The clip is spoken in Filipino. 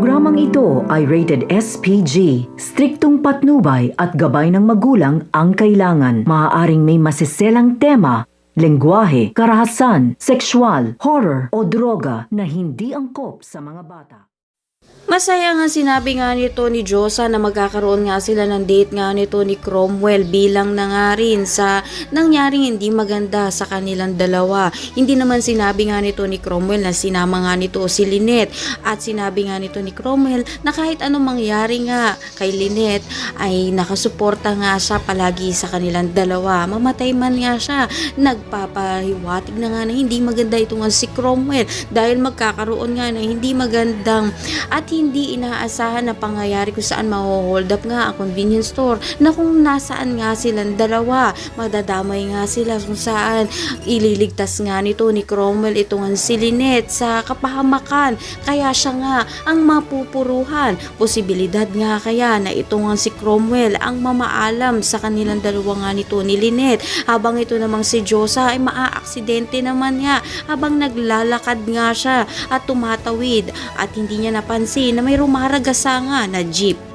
programang ito ay rated SPG. Striktong patnubay at gabay ng magulang ang kailangan. Maaaring may masiselang tema, lengguwahe, karahasan, sexual, horror o droga na hindi angkop sa mga bata. Masaya nga sinabi nga nito ni Josa na magkakaroon nga sila ng date nga nito ni Cromwell bilang na nga rin sa nangyaring hindi maganda sa kanilang dalawa. Hindi naman sinabi nga nito ni Cromwell na sinama nga nito si Lynette, at sinabi nga nito ni Cromwell na kahit anong mangyari nga kay Lynette ay nakasuporta nga siya palagi sa kanilang dalawa. Mamatay man nga siya, nagpapahiwatig na nga na hindi maganda ito nga si Cromwell dahil magkakaroon nga na hindi magandang at hindi inaasahan na pangyayari kung saan maho-hold up nga ang convenience store na kung nasaan nga silang dalawa. Madadamay nga sila kung saan ililigtas nga nito ni Cromwell ito nga si Lynette sa kapahamakan. Kaya siya nga ang mapupuruhan. Posibilidad nga kaya na ito nga si Cromwell ang mamaalam sa kanilang dalawa nga nito ni Lynette. Habang ito namang si Josa ay maaaksidente naman nga habang naglalakad nga siya at tumatawid at hindi niya napansin na may rumaragasa nga na jeep.